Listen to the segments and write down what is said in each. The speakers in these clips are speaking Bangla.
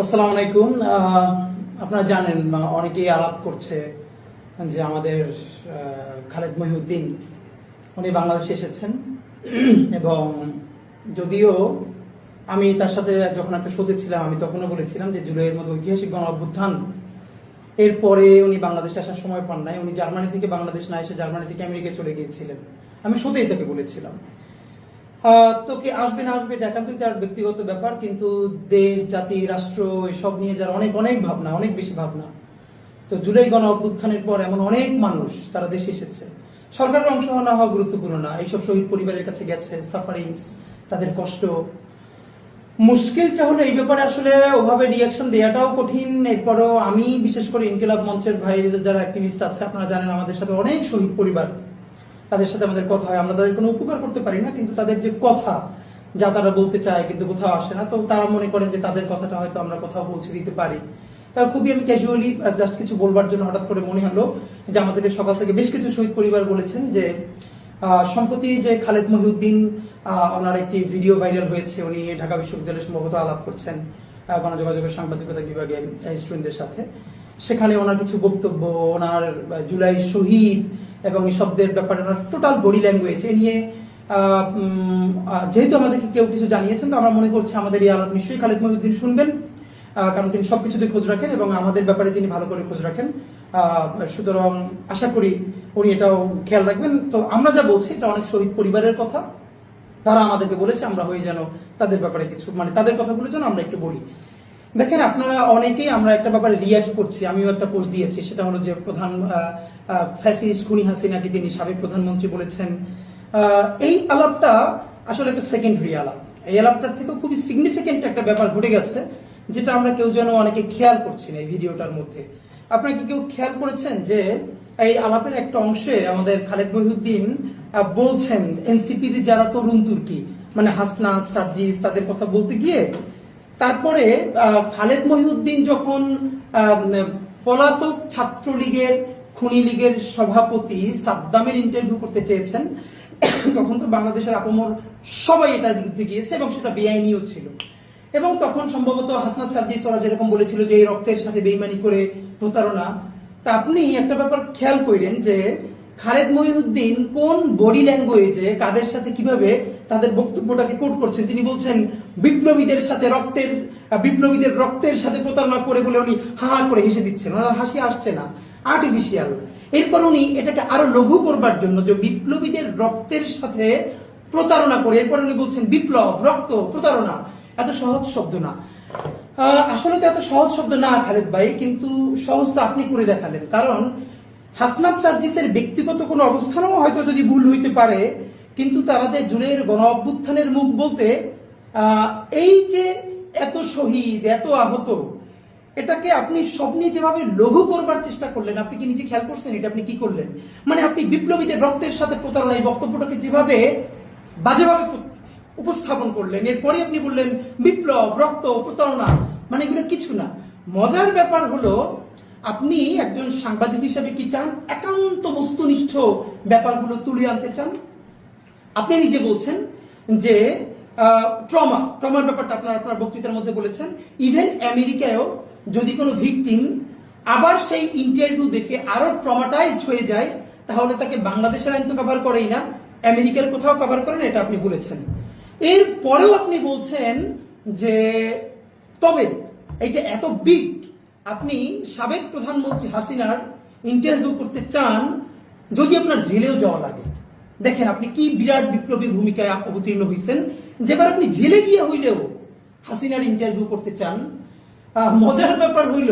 আসসালামু আলাইকুম। আপনারা জানেন অনেকেই আলাপ করছে যে আমাদের খালেদ মহিউদ্দিন উনি বাংলাদেশে এসেছেন এবং যদিও আমি তার সাথে যখন একটা শোতে ছিলাম আমি তখনও বলেছিলাম যে জুলাইয়ের মতো ঐতিহাসিক গণ অভ্যুত্থান এরপরে উনি বাংলাদেশে আসার সময় পান নাই। উনি জার্মানি থেকে বাংলাদেশ না এসে জার্মানি থেকে আমেরিকায় চলে গিয়েছিলেন। আমি শোতেই তাকে বলেছিলাম তো কি আসবে না আসবে এটা একান্তই তার ব্যক্তিগত ব্যাপার, কিন্তু দেশ জাতি রাষ্ট্র এসব নিয়ে যারা অনেক অনেক ভাবনা, অনেক বেশি ভাবনা। তো জুলাই গণ অভ্যুত্থানের পর এমন অনেক মানুষ তারা দেশে এসেছে। সরকারের অংশ না হওয়া গুরুত্বপূর্ণ না, এইসব শহীদ পরিবারের কাছে গেছে, সাফারিংস, তাদের কষ্ট। মুশকিলটা হলো এই ব্যাপারে আসলে ওভাবে রিয়াকশন দেওয়াটাও কঠিন। এরপরও আমি বিশেষ করে ইনকিলাব মঞ্চের ভাই যারা অ্যাক্টিভিস্ট আছে, আপনারা জানেন আমাদের সাথে অনেক শহীদ পরিবার, তাদের সাথে আমাদের কথা হয়। আমরা তাদের কোনো উপকার করতে পারি না, কিন্তু তাদের যে কথা যা তারা বলতে চায় কিন্তু কোথাও আসে না, তো তারা মনে করেন যে তাদের কথাটা হয়তো আমরা কোথাও পৌঁছে দিতে পারি। তা খুবই আমি ক্যাজুয়ালি জাস্ট কিছু বলবার জন্য হঠাৎ করে মনে হলো যে আমাদেরকে সকাল থেকে বেশ কিছু শহীদ পরিবার বলেছেন যে সম্প্রতি যে খালেদ মহিউদ্দিন ওনার একটি ভিডিও ভাইরাল হয়েছে, উনি ঢাকা বিশ্ববিদ্যালয়ে সম্ভবত আলাপ করছেন গণযোগাযোগের সাংবাদিকতা বিভাগে স্টুডেন্টদের সাথে। সেখানে ওনার কিছু বক্তব্য, ওনার জুলাই শহীদ এবং এই শব্দের ব্যাপারে ওনার টোটাল বডি ল্যাঙ্গুয়েজ এ নিয়ে যেহেতু আমাদেরকে কেউ কিছু জানিয়েছেন, তো আমরা মনে করছি আমাদের এই আলাপ নিশ্চয়ই খালেদ মহিউদ্দিন শুনবেন, কারণ তিনি সবকিছুতে খোঁজ রাখেন এবং আমাদের ব্যাপারে তিনি ভালো করে খোঁজ রাখেন। সুতরাং আশা করি উনি এটাও খেয়াল রাখবেন। তো আমরা যা বলছি এটা অনেক শহীদ পরিবারের কথা, তারা আমাদেরকে বলেছে আমরা হয়ে যেন তাদের ব্যাপারে কিছু তাদের কথাগুলো যেন আমরা একটু বলি। দেখেন, আপনারা অনেকেই আমরা একটা ব্যাপারে রিয়াক্ট করছি, আমিও একটা পোস্ট দিয়েছি, সেটা হলো যে প্রধান ফ্যাসিস্ট খুনি হাসিনাকে তিনি সাবেক প্রধানমন্ত্রী বলেছেন। এই আলাপটা আসলে একটা সেকেন্ডারি আলাপ। এই আলাপটার থেকেও খুবই সিগনিফিকেন্ট একটা ব্যাপার ঘটে গেছে, যেটা আমরা কেউ যেন অনেকে খেয়াল করছি না এই ভিডিওটার মধ্যে। আপনারা কি কেউ খেয়াল করেছেন যে এই আলাপের একটা অংশে আমাদের খালেদ মহিউদ্দিন বলছেন এনসিপি যারা তরুণ তুর্কি মানে হাসনাত সার্জিস তাদের কথা বলতে গিয়ে তারপরে খালেদ মহিউদ্দিন যখন পলাতক ছাত্রলীগের খুনি লীগের সভাপতি সাদ্দামের ইন্টারভিউ করতে চেয়েছেন, তখন তো বাংলাদেশের আপমর সবাই এটার বিরুদ্ধে গিয়েছে এবং সেটা বেআইনিও ছিল। এবং তখন সম্ভবত হাসনাত সার্জিস ওরা যেরকম বলেছিল যে এই রক্তের সাথে বেইমানি করে প্রতারণা। তা আপনি একটা ব্যাপার খেয়াল করেন যে খালেদ মহিউদ্দিন কোন বডি ল্যাঙ্গুয়েজে কাদের সাথে কিভাবে তাদের বক্তব্যটাকে কোট করছেন। তিনি বলছেন বিপ্লবীদের রক্তের সাথে প্রতারণা করে বলে উনি হা হা করে হেসে দিচ্ছেন, ওনার হাসি আসছে না, আর্টিফিশিয়াল। এরপর উনি এটাকে আরো লঘু করবার জন্য যে বিপ্লবীদের রক্তের সাথে প্রতারণা করে এরপর উনি বলছেন বিপ্লব রক্ত প্রতারণা। এত সহজ শব্দ না, আসলে তো এত সহজ শব্দ না খালেদ ভাই, কিন্তু সহজ তো আপনি করে দেখালেন। কারণ হাসনাত সার্জিসের ব্যক্তিগত কোনো অবস্থানও হয়তো যদি ভুল হইতে পারে, কিন্তু তারা যে জুলাইয়ের গণ অভ্যুত্থানের মুখ বলতে এই যে এত শহীদ এত আহত, এটাকে আপনি সব নিয়ে যেভাবে লঘু করবার চেষ্টা করলেন, আপনি কি নিজে খেয়াল করছেন এটা আপনি কি করলেন? মানে আপনি বিপ্লবীদের রক্তের সাথে প্রতারণা এই বক্তব্যটাকে যেভাবে বাজেভাবে উপস্থাপন করলেন, এরপরে আপনি বললেন বিপ্লব রক্ত প্রতারণা, মানে এগুলো কিছু না। মজার ব্যাপার হলো আপনি একজন সাংবাদিক হিসেবে কি চান? একান্ত বস্তুনিষ্ঠ ব্যাপারগুলো তুলে আনতে চান। আপনি নিজে বলছেন যে ট্রমার ব্যাপারটা আপনার বক্তৃতার মধ্যে বলেছেন। ইভেন আমেরিকায়ও যদি কোনো ভিকটিম আবার সেই ইন্টারভিউ দেখে আরো ট্রমাটাইজড হয়ে যায়, তাহলে তাকে বাংলাদেশের আইন তো কভার করেই না, আমেরিকার কোথাও কভার করে না, এটা আপনি বলেছেন। এর পরেও আপনি বলছেন যে তবে এইটা এত বিগ, আপনি সাবেক প্রধানমন্ত্রী হাসিনার ইন্টারভিউ করতে চান যদি আপনার জেলেও যাওয়া লাগে। দেখেন আপনি কি বিরাট বিপ্লবী ভূমিকায় অবতীর্ণ হয়েছেন, যেবার আপনি জেলে গিয়ে হইলেও হাসিনার ইন্টারভিউ করতে চান। মজার ব্যাপার হইল,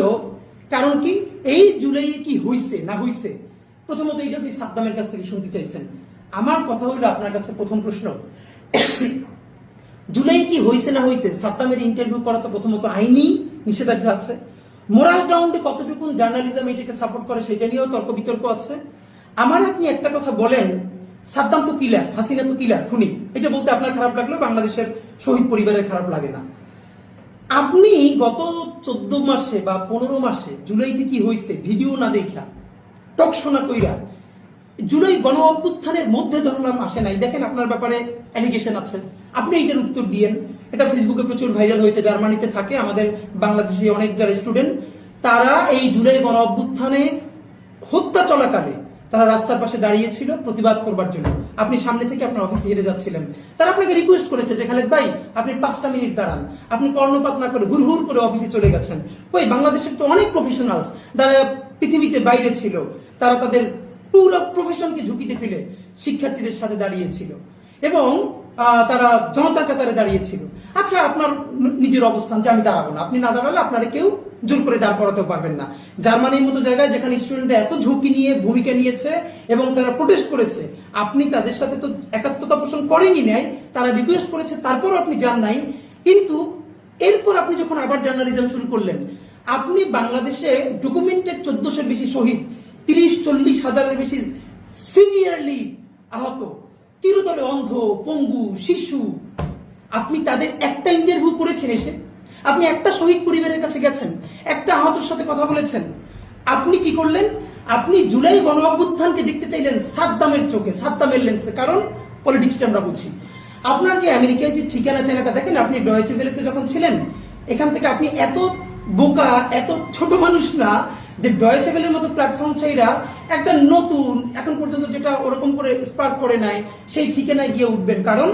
কারণ কি এই জুলাইয়ে কি হইছে না হইছে, প্রথমত এইটা আপনি সাদ্দামের কাছ থেকে শুনতে চাইছেন। আমার কথা হইল আপনার কাছে প্রথম প্রশ্ন, জুলাই কি হইছে না হইছে, সাদ্দামের ইন্টারভিউ করা তো প্রথমত আইনি নিষেধাজ্ঞা আছে। মোরাল গ্রাউন্ডে কতটুকু জার্নালিজম এটাকে সাপোর্ট করে সেটা নিয়েও তর্ক বিতর্ক আছে। আমার আপনি একটা কথা বলেন, সাদ্দাম তো কিলার, হাসিনা তো কিলার খুনি, এটা বলতে আপনার খারাপ লাগলেও বাংলাদেশের শহীদ পরিবারের খারাপ লাগে না। আপনি গত 14 মাসে বা 15 মাসে জুলাইতে কি হয়েছে ভিডিও না দেখা টকশোনা কইরা জুলাই গণ অভ্যুত্থানের মধ্যে ধরলাম আসে নাই। দেখেন আপনার ব্যাপারে অ্যালিগেশন আছে, আপনি এটার উত্তর দিয়েন। এটা ফেসবুকে প্রচুর ভাইরাল হয়েছে, জার্মানিতে থাকে আমাদের বাংলাদেশি অনেক যারা স্টুডেন্ট, তারা এই জুলাই গণ অভ্যুত্থানে হত্যা চলাকালে তারা রাস্তার পাশে দাঁড়িয়েছিল প্রতিবাদ করবার জন্য। আপনি সামনে থেকে আপনার অফিসে হেঁটে যাচ্ছিলেন, তারা আপনাকে রিকোয়েস্ট করেছে যে খালেদ ভাই আপনি 5টা মিনিট দাঁড়ান, আপনি কর্ণপাত না করে হুড় হুড় করে অফিসে চলে গেছেন। কই, বাংলাদেশের তো অনেক প্রফেশনালস যারা পৃথিবীতে বাইরে ছিল, তারা তাদের পুরো প্রফেশনকে ঝুঁকিতে ফেলে শিক্ষার্থীদের সাথে দাঁড়িয়েছিল এবং তারা জনতার কাতারে দাঁড়িয়েছিল। আচ্ছা, আপনার নিজের অবস্থান যে আমি দাঁড়াবো না, আপনি না দাঁড়ালে আপনারা কেউ জোর করে দাঁড় করাতেও পারবেন না। জার্মানির মতো জায়গায় যেখানে স্টুডেন্টরা এত ঝুঁকি নিয়ে ভূমিকা নিয়েছে এবং তারা প্রোটেস্ট করেছে, আপনি তাদের সাথে তো একাত্মতা পোষণ করেনই নাই, তারা রিকোয়েস্ট করেছে তারপরও আপনি যান নাই। কিন্তু এরপর আপনি যখন আবার জার্নালিজম শুরু করলেন, আপনি বাংলাদেশে ডকুমেন্টেড 1400-এর বেশি শহীদ, 30-40 হাজারের বেশি সিভিয়ারলি আহত, চিরতরে অন্ধ, পঙ্গু, শিশু, আপনি তাদের একটা ইন্টারভিউ করেছেন এসে? আপনি একটা শহীদ পরিবারের কাছে গেছেন, একটা আহতের সাথে কথা বলেছেন? আপনি কি করলেন? আপনি জুলাই গণ অভ্যুত্থানকে দেখতে চাইলেন সাদ্দামের চোখে, সাদ্দামের লেন্সে, কারণ পলিটিক্সটা আমরা বুঝি। আপনার যে আমেরিকায় যে ঠিকানা চ্যানেলটা দেখেন, আপনি ডয়েচে ভেলেতে যখন ছিলেন, এখান থেকে আপনি এত বোকা, এত ছোট মানুষ না যে ডয়েচে ভেলের মতো প্ল্যাটফর্ম চাইরা একটা নতুন, এখন পর্যন্ত যেটা ওরকম করে স্পার্ক করে নাই, সেই ঠিকানায় গিয়ে উঠবেন। কারণ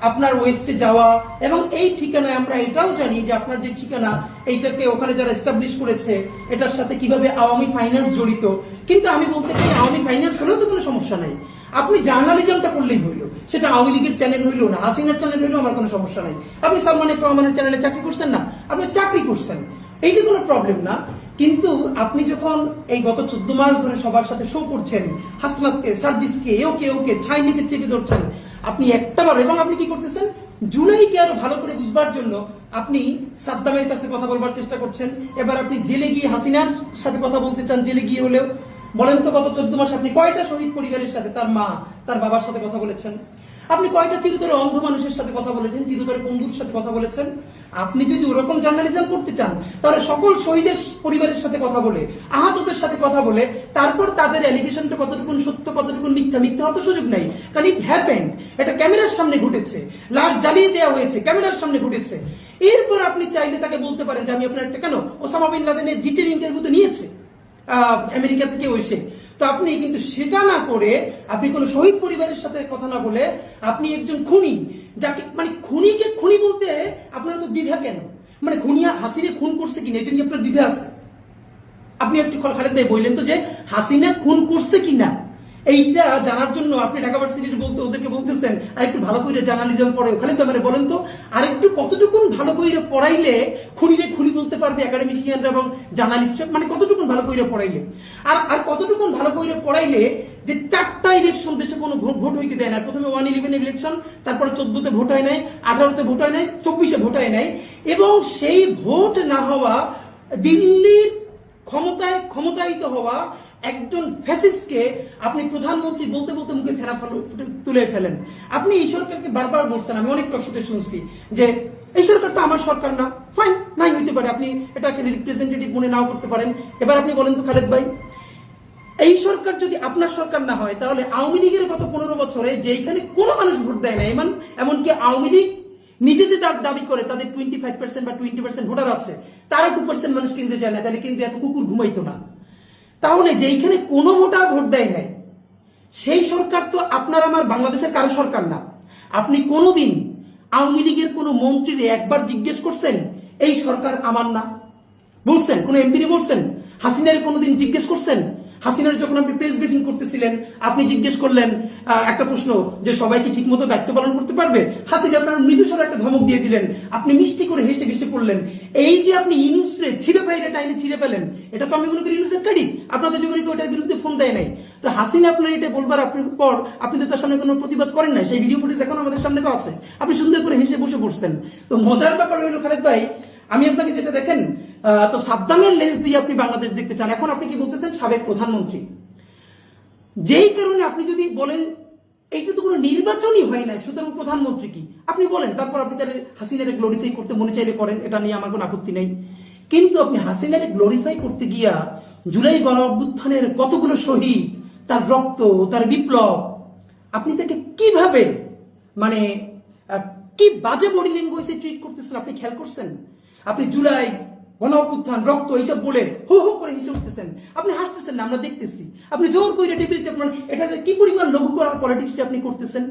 আপনার ওয়েস্টে যাওয়া এবং এই ঠিকানায় আমরা এটাও জানি যে আপনার যে ঠিকানা, এইটাকে ওখানে যারা এস্টাবলিশ করেছে, এটার সাথে কিভাবে আওয়ামী ফাইন্যান্স জড়িত। কিন্তু আমি বলতে চাই, আওয়ামী ফাইন্যান্স হলেও তো কোনো সমস্যা নাই, আপনি জার্নালিজমটা করলেই হইলো। সেটা আওয়ামী লীগের চ্যানেল হইলো না, হাসিনার চ্যানেল হইলো, আমার কোনো সমস্যা নাই। আপনি সালমান এফ রহমানের চ্যানেলে চাকরি করছেন না, আপনি চাকরি করছেন, এইটা কোনো প্রবলেম না। কিন্তু আপনি যখন এই গত 14 মাস ধরে সবার সাথে শো করছেন, হাসনাতকে, সার্জিসকে, ওকে ছাইনিকে চেপে ধরছেন, আপনি একটাবার, এবং আপনি কি করতেছেন, জুলাইকে আরো ভালো করে বুঝবার জন্য আপনি সাদ্দামের কাছে কথা বলবার চেষ্টা করছেন। এবার আপনি জেলে গিয়ে হাসিনার সাথে কথা বলতে চান, জেলে গিয়ে হলেও। বলেন তো, গত 14 মাস আপনি কয়টা শহীদ পরিবারের সাথে, তার মা, তার বাবার সাথে কথা বলেছেন? আপনি কয়টা চিরতরে অন্ধ মানুষের সাথে কথা বলেছেন, চিরতরে বন্ধুর সাথে কথা বলেছেন? আপনি যদি ওরকম জার্নালিজম করতে চান, তাহলে সকল শহীদের পরিবারের সাথে কথা বলে, আহতদের সাথে কথা বলে, তারপর তাদের অ্যালিগেশনটা কতটুকু সত্য, কতটুকু মিথ্যা, মিথ্যা হওয়ার সুযোগ নাই। কারণ ইট হ্যাপেন্ড, এটা ক্যামেরার সামনে ঘটেছে, লাশ জ্বালিয়ে দেওয়া হয়েছে, ক্যামেরার সামনে ঘটেছে। এরপর আপনি চাইলে তাকে বলতে পারেন যে আমি আপনার একটা, কেন ওসামা বিন লাদেনের রিটেন ইন্টারভিউ তো নিয়েছে আমেরিকা থেকে এসে, তো আপনি কিন্তু সেটা না করে, আপনি কোন শহীদ পরিবারের সাথে কথা না বলে, আপনি একজন খুনি, যাকে মানে খুনিকে খুনি বলতে আপনার তো দ্বিধা কেন? মানে খুনিয়া হাসিনা খুন করছে কিনা এটা নিয়ে আপনার দ্বিধা আছে? আপনি একটু খালেদ ভাই বললেন তো যে হাসিনা খুন করছে কিনা, এইটা জানার জন্য আপনি ঢাকা ভার্সিটির বলতে ওদেরকে বলতেছেন আর একটু ভালো করে জার্নালিজম পড়ে। ওখানে তো মানে বলেন তো, আর একটু কতটুকুন ভালো করে পড়াইলে খুনিরে খুনি বলতে পারবে একাডেমিশিয়ানরা এবং জার্নালিস্টরা? মানে কতটুকুন ভালো করে পড়াইলে, আর কতটুকুন ভালো করে পড়াইলে যে 4টা ইলেকশন দেশে কোনো ভোট হইতে দেয় না। প্রথমে 111 ইলেকশন, তারপরে 14তে ভোট হয় নাই, 18তে ভোট হয় নাই, 24-এ ভোট হয় নাই, এবং সেই ভোট না হওয়া, দিল্লির ক্ষমতায়িত হওয়া একজন ফ্যাসিস্টকে আপনি প্রধানমন্ত্রী বলতে বলতে মুখে ফেরা তুলে ফেলেন। আপনি এই সরকারকে বারবার বলছেন, আমি অনেক টকশোতে শুনছি যে এই সরকার তো আমার সরকার না। ফাইন, নাই হইতে পারে, আপনি এটাকে রিপ্রেজেন্টেটিভ মনে নাও করতে পারেন। এবার আপনি বলেন তো খালেদ ভাই, এই সরকার যদি আপনার সরকার না হয়, তাহলে আওয়ামী লীগের গত 15 বছরে যেখানে কোনো মানুষ ভোট দেয় না, এমনকি আওয়ামী লীগ নিজে যে দাবি করে তাদের 25% বা 20% ভোটার আছে, তারা 2% মানুষ কেন্দ্রে যায় না, তাহলে কেন্দ্রে এত কুকুর ঘুমাইতো না। তাহলে যেখানে কোনো ভোটার ভোট দেয় নাই, সেই সরকার তো আপনার আমার বাংলাদেশের কারো সরকার না। আপনি কোনোদিন আওয়ামী লীগের কোনো মন্ত্রীরে একবার জিজ্ঞেস করছেন এই সরকার আমার না? বলছেন? কোন এমপি বলছেন? হাসিনারে কোনোদিন জিজ্ঞেস করছেন? হাসিনার যখন আপনি প্রেস ব্রিফিং করতেছিলেন, আপনি জিজ্ঞেস করলেন একটা প্রশ্ন যে সবাই কি ঠিক মতো দায়িত্ব পালন করতে পারবে? হাসিনা আপনার মৃদুস্বরে একটা ধমক দিয়ে দিলেন, আপনি মিষ্টি করে হেসে হেসে পড়লেন। এই যে আপনি ইনুসরে ছিঁড়ে ফেলে টাইনে ছিঁড়ে ফেলেন, এটা তো আমি মনে করি ইনুসের ক্রেডিট। আপনাদের যখন কেউ এটার বিরুদ্ধে ফোন দেয় নাই, তো হাসিনা আপনার এটা বলবার আপনার পর আপনি তো তার সামনে কোনো প্রতিবাদ করেন নাই। সেই ভিডিও ফুটেজ এখন আমাদের সামনে তো আছে, আপনি সুন্দর করে হেসে বসে পড়ছেন। তো মজার ব্যাপার হইলো খালেদ ভাই, আমি আপনাকে যেটা দেখেন, তো সাদ্দামের লেন্স দিয়ে আপনি বাংলাদেশ দেখতে চান। এখন আপনি কি বলতেছেন? সাবেক প্রধানমন্ত্রী। যেই কারণে আপনি যদি বলেন এইটা তো কোনো নির্বাচনই হয় না, সুতরাং প্রধানমন্ত্রী কি, আপনি বলেন। তারপর আপনি তার হাসিনারে গ্লোরিফাই করতে মনে চাইলে করেন, এটা নিয়ে আমার কোনো আপত্তি নেই। কিন্তু আপনি হাসিনারে গ্লোরিফাই করতে গিয়া জুলাই গণ অভ্যুত্থানের কতগুলো শহীদ, তার রক্ত, তার বিপ্লব, আপনি তাকে কিভাবে মানে কি বাজে বডি ল্যাঙ্গুয়েজে ট্রিট করতেছেন আপনি খেয়াল করছেন? আপনি জুলাই গণ অভ্যুত্থান রক্ত এইসব বলে হো হো করে হেসে উঠতেছেন, আপনি হাসতেছেন না, আমরা দেখতেছি। আপনি জোর করে টেবিল চাপমান, এটা কি পরিমাণ লঘু করার পলিটিক্সটা আপনি করতেছেন?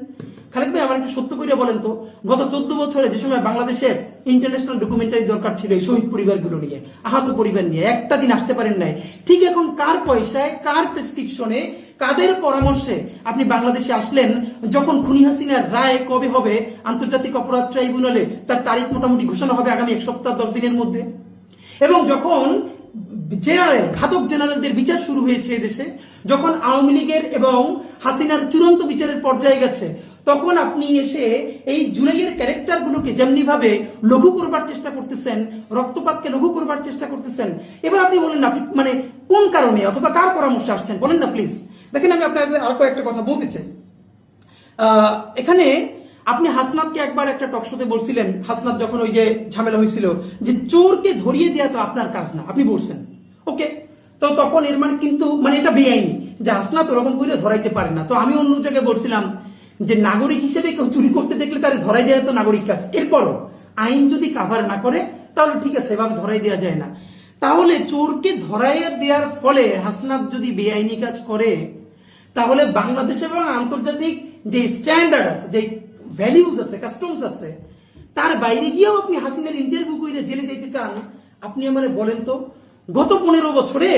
খালেদ ভাই, আমার একটু সত্য করে বলেন তো, গত 14 বছরে যে সময় বাংলাদেশে ইন্টারন্যাশনাল ডকুমেন্টারি দরকার ছিল এই শহীদ পরিবারগুলো নিয়ে, আহত পরিবার নিয়ে, একটা দিন আসতে পারেন নাই। ঠিক এখন কার পয়সায়, কার প্রেসক্রিপশনে, কাদের পরামর্শে আপনি বাংলাদেশে আসলেন যখন খুনি হাসিনার রায় কবে হবে আন্তর্জাতিক অপরাধ ট্রাইব্যুনালে? তার তারিখ মোটামুটি ঘোষণা হবে আগামী 1 সপ্তাহ 10 দিনের মধ্যে। এবং যখন ঘাতক জেনারেলদের বিচার শুরু হয়েছে দেশে, যখন আওয়ামী লীগের এবং হাসিনার চূড়ান্ত বিচারের পর্যায়ে গেছে, তখন আপনি এসে এই জুলাইয়ের ক্যারেক্টার গুলোকে যেমনি ভাবে লঘু করবার চেষ্টা করতেছেন, রক্তপাতকে লঘু করবার চেষ্টা করতেছেন। এবার আপনি বলেন না, আপনি মানে কোন কারণে অথবা কার পরামর্শে আসছেন বলেন না প্লিজ। দেখেন, আমি আপনাদের আর কয়েকটা কথা বলতে চাই। এখানে আপনি হাসনাতকে একবার একটা টকশোতে বলছিলেন, হাসনাত যখন ওই যে ঝামেলা হয়েছিল, যে চোরকে ধরিয়ে দেওয়া তো আপনার কাজ না, আপনি বলছেন ওকে। তো তখন এর মানে কিন্তু মানে এটা বেআইনি, যে হাসনাত ওরকম করে ধরাইতে পারে না। তো আমি অন্য জায়গায় বলছিলাম যে নাগরিক হিসেবে কেউ চুরি করতে দেখলে তারে ধরাই দেওয়া তো নাগরিক কাজ। এরপরও আইন যদি কাভার না করে তাহলে ঠিক আছে, এভাবে ধরাই দেওয়া যায় না। তাহলে চোরকে ধরাই দেওয়ার ফলে হাসনাত যদি বেআইনি কাজ করে, তাহলে বাংলাদেশ এবং আন্তর্জাতিক যে স্ট্যান্ডার্ড আছে, যে ভ্যালিউজ আছে, কাস্টমস আছে, তার বাইরে গিয়েও আপনি হাসিনার ইন্টারভিউ করে জেলে যাইতে চান? আপনি আমারে বলেন তো, গত 15 বছরে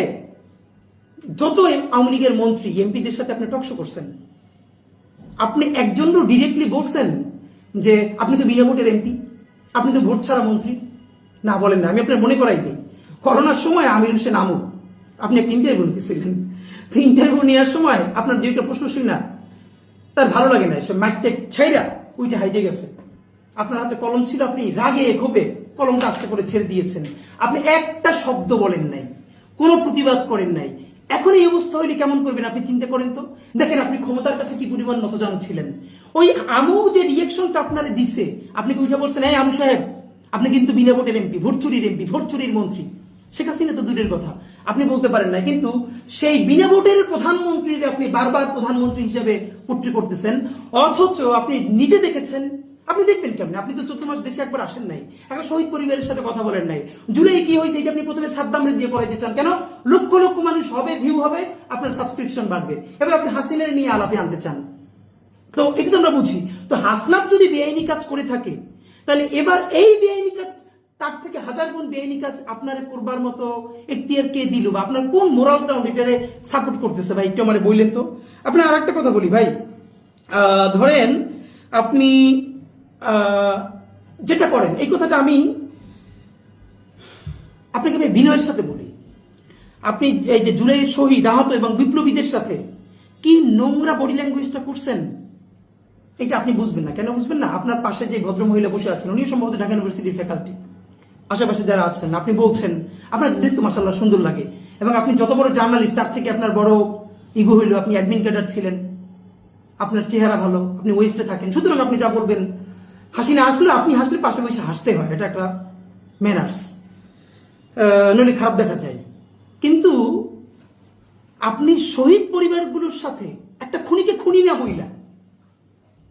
যত আওয়ামী লীগের মন্ত্রী এমপিদের সাথে আপনি টকশো করছেন, আপনি একজনও ডিরেক্টলি বলছেন যে আপনি তো বিনা ভোটের এমপি, আপনি তো ভোট ছাড়া মন্ত্রী? না, বলেন না। আমি আপনার মনে করাই দিই, করোনার সময় আমির হোসেন আমু আপনি একটা ইন্টারভিউ নিতেছিলেন। তো ইন্টারভিউ নেওয়ার সময় আপনার যে একটা প্রশ্ন শুনি না, তার ভালো লাগে না, সে মাইক টেক ছাইরা উইটা হাইটে গেছে। আপনার হাতে কলম ছিল, আপনি রাগে ক্ষোভে কলমটা আস্তে করে ছেড়ে দিয়েছেন। আপনি একটা শব্দ বলেন নাই, কোনো প্রতিবাদ করেন নাই। এখন এই অবস্থা হইলে কেমন করবেন আপনি চিন্তা করেন তো। দেখেন আপনি ক্ষমতার কাছে কি পরিমাণ নতজানু ছিলেন। ওই আমু যে রিয়েকশনটা আপনারা দিছে, আপনি কি উঠে বলছেন, এই আমু সাহেব আপনি কিন্তু বিনা ভোটের এমপি, ভোট চুরির মন্ত্রী। শেখ হাসিনা তো দূরের কথা, আপনি বলতে পারেন না, কিন্তু সেই বিনা ভোটের প্রধানমন্ত্রীকে আপনি বারবার প্রধানমন্ত্রী হিসেবে পোট্রি করতেছেন। অথচ আপনি নিজে দেখেছেন, আপনি দেখবেন কেমন? আপনি তো 14 মাস দেশে একবার আসেন নাই, একটা শহীদ পরিবারের সাথে কথা বলেন নাই। জুলাই কি হয়েছে এটা আপনি প্রথমে সাদ্দামরে দিয়ে করাইতে চান কেন? লক্ষ লক্ষ মানুষ হবে, ভিউ হবে, আপনার সাবস্ক্রিপশন বাড়বে। এবার আপনি হাসিনার নিয়ে আলাপে আনতে চান, তো এটা তো আমরা বুঝি। তো হাসনাত যদি বেআইনি কাজ করে থাকে, তাহলে এবার এই বেআইনি কাজ, তার থেকে 1000 গুণ বেআইনি কাজ আপনারে করবার মতো এখতিয়ার কে দিল, বা আপনার কোন মোরাল গ্রাউন্ড এটারে সাপোর্ট করতেছে ভাই? একটু আমারে বললেন তো। আপনার আর একটা কথা বলি ভাই, ধরেন আপনি যেটা করেন, এই কথাটা আমি আপনাকে বিনয়ের সাথে বলি, আপনি এই যে জুলাই শহীদ, আহত এবং বিপ্লবীদের সাথে কি নোংরা বডি ল্যাঙ্গুয়েজটা করছেন, এটা আপনি বুঝবেন না। কেন বুঝবেন না? আপনার পাশে যে ভদ্রমহিলা বসে আছেন, উনি সম্ভবত ঢাকা ইউনিভার্সিটির ফ্যাকাল্টি, আশেপাশে যারা আছেন, আপনি বলছেন আপনার দেখতে মাশাআল্লাহ সুন্দর লাগে, এবং আপনি যত বড় জার্নালিস্ট, তার থেকে আপনার বড় ইগো হইল আপনি অ্যাডমিন ক্যাডার ছিলেন, আপনার চেহারা ভালো, আপনি ওয়েস্টে থাকেন, সুতরাং আপনি যা বলবেন, হাসিনা আসলে আপনি হাসলে পাশে বসে হাসতে হয়, এটা একটা ম্যানার্স, নইলে খারাপ দেখা যায়। কিন্তু আপনি শহীদ পরিবারগুলোর সাথে একটা খুনিকে খুনি না বইলা,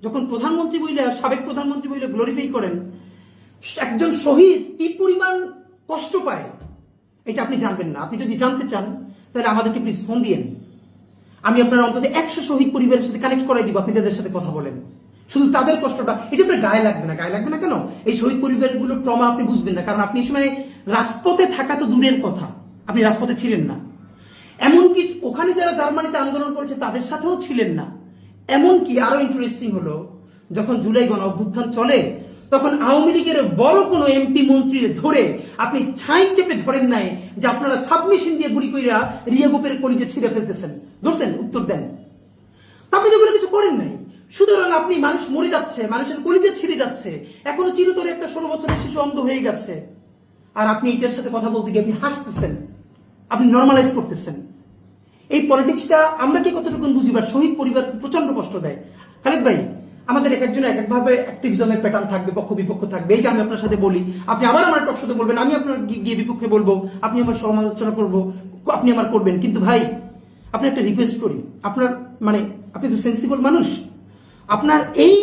যখন প্রধানমন্ত্রী বইলা, সাবেক প্রধানমন্ত্রী বইলা গ্লোরিফাই করেন, একজন শহীদ কি পরিমাণ কষ্ট পায় এটা আপনি জানবেন না। আপনি যদি জানতে চান তাহলে আমাদেরকে প্লিজ ফোন দিয়েন, আমি আপনার অন্তত 100 শহীদ পরিবারের সাথে কানেক্ট করাই দিব, আপনি তাদের সাথে কথা বলেন। শুধু তাদের কষ্টটা, এটা আপনার গায়ে লাগবে না। গায়ে লাগবে না কেন? এই শহীদ পরিবারগুলোর ট্রমা আপনি বুঝবেন না, কারণ আপনি এই সময় রাজপথে থাকা তো দূরের কথা, আপনি রাজপথে ছিলেন না। এমনকি ওখানে যারা জার্মানিতে আন্দোলন করেছে তাদের সাথেও ছিলেন না। এমনকি আরো ইন্টারেস্টিং হলো, যখন জুলাই গণ অভ্যুত্থান চলে, তখন আওয়ামী লীগের বড় কোনো এমপি মন্ত্রী ধরে আপনি ছাই চেপে ধরেন নাই যে আপনারা সাবমিশন দিয়ে গুলি কইরা রিয়া গোপের কলিজে ছিঁড়ে ফেলতেছেন, ধরছেন? উত্তর দেন। আপনি যেগুলো কিছু করেন নাই। সুতরাং আপনি, মানুষ মরে যাচ্ছে, মানুষের কলিজে ছিঁড়ে যাচ্ছে, এখনো চিরতরে একটা 16 বছরের শিশু অন্ধ হয়ে গেছে, আর আপনি এটার সাথে কথা বলতে গিয়ে আপনি হাসতেছেন, আপনি নর্মালাইজ করতেছেন। এই পলিটিক্সটা আমরা কি কতটুকু বুঝি? বাট শহীদ পরিবার প্রচন্ড কষ্ট দেয়। খালেদ ভাই, আমাদের এক একজন এক একভাবে অ্যাক্টিভিজমের প্যাটার্ন থাকবে, পক্ষ বিপক্ষ থাকবে। এই যে আমি আপনার সাথে বলি, আপনি আবার আমার টক শোতে বলবেন, আমি আপনার গিয়ে বিপক্ষে বলবো, আপনি আমার সমালোচনা করবো, আপনি আমার করবেন। কিন্তু ভাই, আপনি একটা রিকোয়েস্ট করি, আপনার মানে আপনি তো সেন্সিবল মানুষ, আপনার এই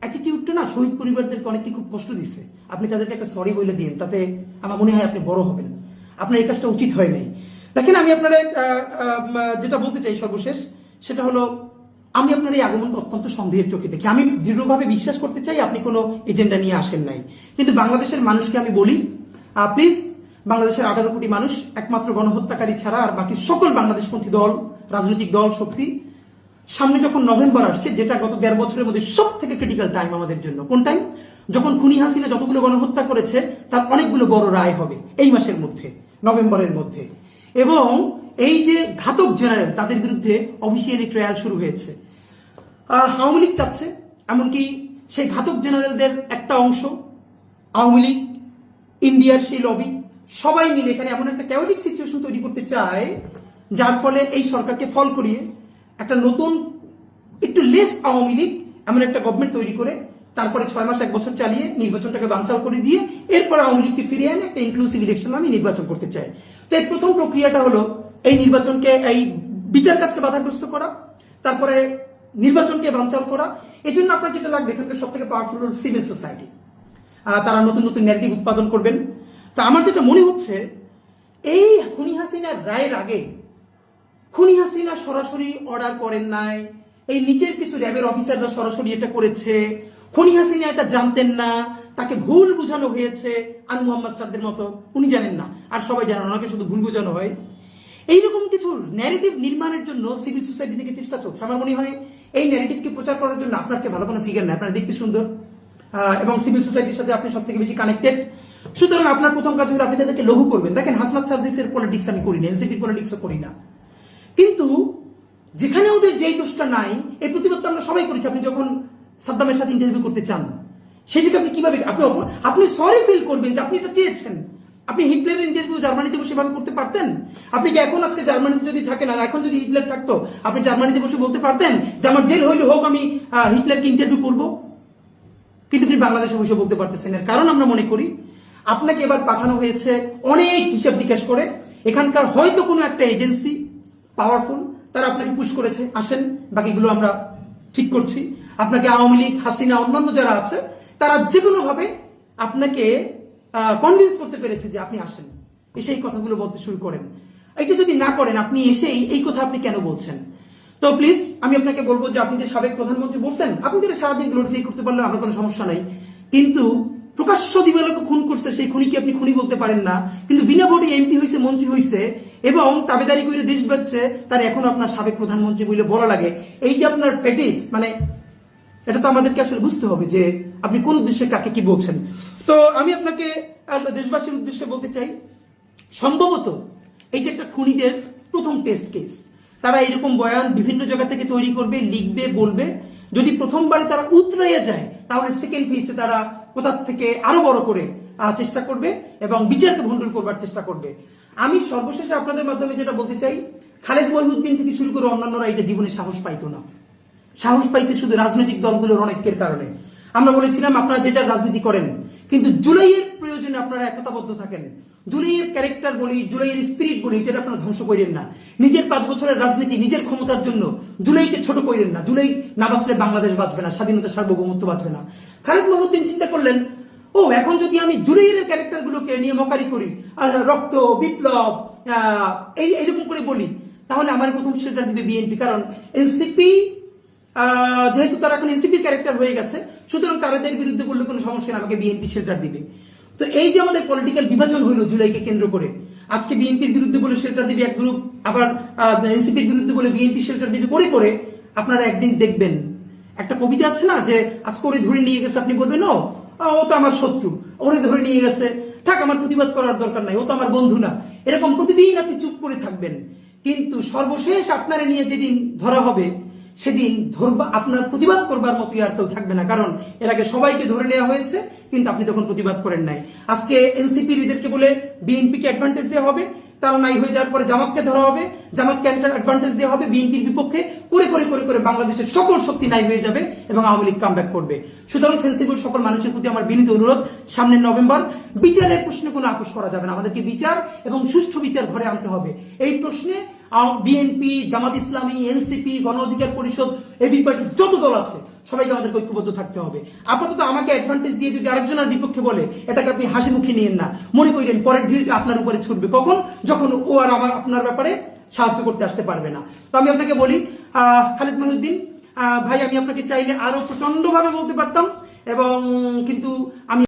অ্যাটিটিউডটা না শহীদ পরিবারদেরকে অনেককে খুব কষ্ট দিচ্ছে। আপনি তাদেরকে একটা সরি বলে দিন, তাতে আমার মনে হয় আপনি বড় হবেন। আপনার এই কাজটা উচিত হয় নাই। দেখেন, আমি আপনারা যেটা বলতে চাই সর্বশেষ, সেটা হলো আমি আপনার এই আগমনকে অত্যন্ত সন্দেহের চোখে দেখি। আমি দৃঢ়ভাবে বিশ্বাস করতে চাই আপনি কোনো এজেন্ডা নিয়ে আসেন নাই, কিন্তু বাংলাদেশের মানুষকে আমি বলি, প্লিজ, বাংলাদেশের 18 কোটি মানুষ একমাত্র গণহত্যাকারী ছাড়া আর বাকি সকল বাংলাদেশপন্থী দল, রাজনৈতিক দল, শক্তি, সামনে যখন নভেম্বর আসছে, যেটা গত 1.5 বছরের মধ্যে সব থেকে ক্রিটিক্যাল টাইম আমাদের জন্য, কোন টাইম? যখন খুনি হাসিনা যতগুলো গণহত্যা করেছে তার অনেকগুলো বড় রায় হবে এই মাসের মধ্যে, নভেম্বরের মধ্যে। এবং এই যে ঘাতক জেনারেল, তাদের বিরুদ্ধে অফিসিয়ালি ট্রায়াল শুরু হয়েছে। আওয়ামী লীগ চাচ্ছে, এমনকি সেই ঘাতক জেনারেলদের একটা অংশ, আওয়ামী লীগ, ইন্ডিয়ার সেই লবি, সবাই মিলে এখানে এমন একটা ক্যাওটিক সিচুয়েশন তৈরি করতে চায়, যার ফলে এই সরকারকে ফল করিয়ে একটা নতুন, একটু লেস আওয়ামী লীগ এমন একটা গভর্নমেন্ট তৈরি করে তারপরে 6 মাস 1 বছর চালিয়ে নির্বাচনটাকে বানচাল করে দিয়ে এরপর আওয়ামী লীগকে ফিরিয়ে এনে একটা ইনক্লুসিভ ইলেকশন আমি নির্বাচন করতে চাই। তো এই প্রথম প্রক্রিয়াটা হলো এই নির্বাচনকে, এই বিচার কাজকে বাধাগ্রস্ত করা, তারপরে নির্বাচনকে বানচাল করা। এই জন্য আপনার যেটা লাগবে, এখানকার সব থেকে পাওয়ারফুল হল সিভিল সোসাইটি। তারা নতুন নতুন ন্যারেটিভ উৎপাদন করবেন। তো আমার যেটা মনে হচ্ছে, এই খুনি হাসিনার রায়ের আগে খুনি হাসিনা সরাসরি অর্ডার করেন নাই, এই নিচের কিছু র্যাবের অফিসাররা সরাসরি এটা করেছে, খুনি হাসিনা এটা জানতেন না, তাকে ভুল বোঝানো হয়েছে, আনু মোহাম্মদ সাদদের মতো, উনি জানেন না আর সবাই জানেন, ওনাকে শুধু ভুল বোঝানো হয়। এইরকম কিছু ন্যারেটিভ নির্মাণের জন্য সিভিল সোসাইটি থেকে চেষ্টা চলছে। আমার মনে হয় এই ন্যারেটিভকে প্রচার করার জন্য আপনার চেয়ে ভালো কোনো ফিগার নাই। আপনারা দেখতে সুন্দর এবং সিভিল সোসাইটির সাথে আপনি সব থেকে বেশি কানেক্টেড। সুতরাং আপনার প্রথম কাজ হলো আপনি তাদেরকে লঘু করবেন। দেখেন, হাসনাত সার্জিসের পলিটিক্স আমি করি না, এনসিপি পলিটিক্সও করি না, কিন্তু যেখানে ওদের যেই দোষটা নাই, এই প্রতিবাদ আমরা সবাই করেছি। আপনি যখন সাদ্দামের সাথে ইন্টারভিউ করতে চান, সেটাকে আপনি কিভাবে আপনি সরি ফিল করবেন যে আপনি এটা চেয়েছেন? আপনি হিটলারের ইন্টারভিউ জার্মানিতে বসে ভাবে করতে পারতেন? আপনি কি এখন আজকে জার্মানিতে যদি থাকেন, আর এখন যদি হিটলার থাকতো, আপনি জার্মানিতে বসে বলতে পারতেন যে আমার জেল হইলে হোক, আমি হিটলারকে ইন্টারভিউ করবো? কিন্তু আপনি বাংলাদেশে বসে বলতে পারতেছেন। এর কারণ আমরা মনে করি আপনাকে এবার পাঠানো হয়েছে অনেক হিসাব নিকাশ করে। এখানকার হয়তো কোনো একটা এজেন্সি পাওয়ারফুল, তারা আপনাকে পুশ করেছে, আসেন, বাকিগুলো আমরা ঠিক করছি। আপনাকে আওয়ামী লীগ, হাসিনা, অন্যান্য যারা আছে, তারা যে কোনো ভাবে আপনাকে কনভিন্স করতে পেরেছে যে আপনি আসেন, এসে এই কথাগুলো বলতে শুরু করেন। এটা যদি না করেন, আপনি এসেই এই কথা আপনি কেন বলছেন? তো প্লিজ, আমি আপনাকে বলবো যে আপনি যে সাবেক প্রধানমন্ত্রী বলছেন, আপনি যেটা সারাদিন গ্লোরিফাই করতে পারলে আমার কোনো সমস্যা নাই, কিন্তু প্রকাশ্য দিবালোকে খুন করছে সেই খুনিকে আপনি খুনি বলতে পারেন না। কিন্তু বিনা ভোটে এমপি হয়েছে, মন্ত্রী হয়েছে এবং তাবেদারি করে দেশ বাঁচছে, তার এখন আপনার সাবেক প্রধানমন্ত্রী বলে বলা লাগে। এই যে আপনার ফেটিস, মানে এটা তো আমাদেরকে আসলে বুঝতে হবে যে আপনি কোন উদ্দেশ্যে কাকে কি বলছেন। তো আমি আপনাকে দেশবাসীর উদ্দেশ্যে বলতে চাই, সম্ভবত এইটা একটা খুনিদের প্রথম টেস্ট কেস। তারা এরকম বয়ান বিভিন্ন জায়গা থেকে তৈরি করবে, লিখবে, বলবে। যদি প্রথমবারে তারা উতরাইয়া যায়, তাহলে সেকেন্ড ফেজে তারা কোথা থেকে আরো বড় করে চেষ্টা করবে এবং বিচারকে ভণ্ডুল করবার চেষ্টা করবে। আমি সর্বশেষে আপনাদের মাধ্যমে যেটা বলতে চাই, খালেদ মহিউদ্দিন থেকে শুরু করে অন্যান্যরা এটা জীবনে সাহস পাইতো না। সাহস পাইছে শুধু রাজনৈতিক দলগুলোর অনেকের কারণে। আমরা বলেছিলাম আপনারা যে যার রাজনীতি করেন, কিন্তু জুলাইয়ের প্রয়োজনে আপনারা একতাবদ্ধ থাকেন। জুলাইয়ের ক্যারেক্টার বলি, জুলাইয়ের স্পিরিট বলি, যেটা আপনারা ধ্বংস করেন না। নিজের 5 বছরের রাজনীতি, নিজের ক্ষমতার জন্য জুলাইকে ছোট করেন না। জুলাই না বাঁচলে বাংলাদেশ বাঁচবে না, স্বাধীনতা, সার্বভৌমত্ব বাঁচবে না। খালেদ মহিউদ্দিন চিন্তা করলেন, ও এখন যদি আমি জুলাইয়ের ক্যারেক্টার গুলোকে নিয়ে মকারি করি, রক্ত, বিপ্লব, এইরকম করে বলি, তাহলে আমার প্রথম শেল্টার দিবে বিএনপি। কারণ এনসিপি, যেহেতু তারা এখন এনসিপি ক্যারেক্টার হয়ে গেছে, সুতরাং তাদের বিরুদ্ধে বললে কোনো সমস্যা না, আমাকে বিএনপি শেল্টার দিবে। তো এই যে আমাদের পলিটিক্যাল বিভাজন হইল জুলাইকে কেন্দ্র করে, আজকে বিএনপির বিরুদ্ধে বলে শেল্টার দিবে এক গ্রুপ, আবার এনসিপির বিরুদ্ধে বলে বিএনপি শেল্টার দিবে, করে করে আপনারা একদিন দেখবেন, একটা কবিতা আছে না যে আজকে ওরে ধরে নিয়ে গেছে, আপনি বলবেন ও তো আমার শত্রু, ওরে ধরে নিয়ে গেছে, থাক, আমার প্রতিবাদ করার দরকার নাই, ও তো আমার বন্ধু না। এরকম প্রতিদিন আপনি চুপ করে থাকবেন, কিন্তু সর্বশেষ আপনারা নিয়ে যেদিন ধরা হবে, সেদিন আপনার প্রতিবাদ করবার মতো আর কেউ থাকবে না। কারণ এর আগে সবাইকে ধরে নেওয়া হয়েছে, কিন্তু আপনি তখন প্রতিবাদ করেন নাই। আজকে এনসিপি এদেরকে বলে বিএনপিকে অ্যাডভান্টেজ দেওয়া হবে, তারা নাই হয়ে যাওয়ার পরে জামাতকে ধরা হবে, জামাতকে একটা অ্যাডভান্টেজ দেওয়া হবে বিএনপির বিপক্ষে, করে করে করে করে বাংলাদেশের সকল শক্তি নাই হয়ে যাবে এবং আওয়ামী লীগ কামব্যাক করবে। সুতরাং সেন্সিবল সকল মানুষের প্রতি আমার বিনীত অনুরোধ, সামনের নভেম্বর বিচারের প্রশ্নে কোনো আপোষ করা যাবে না। আমাদেরকে বিচার এবং সুষ্ঠু বিচার ঘরে আনতে হবে। এই প্রশ্নে বিএনপি, জামাত ইসলামী, এনসিপি, গণ অধিকার পরিষদ, এবি পার্টি, যত দল আছে সবাইকে আমাদের ঐক্যবদ্ধ থাকতে হবে। আপাতত আমাকে অ্যাডভান্টেজ দিয়ে যদি আরেকজনের বিপক্ষে বলে, এটাকে আপনি হাসি মুখে নিয়েন না, মনে করেন পরের ঢিলটা আপনার উপরে ছুটবে কখন, যখন ও আর আপনার ব্যাপারে সাহায্য করতে আসতে পারবে না। তো আমি আপনাকে বলি, খালিদ মহিউদ্দিন ভাই, আমি আপনাকে চাইলে আরো প্রচন্ড ভাবে বলতে পারতাম, এবং কিন্তু আমি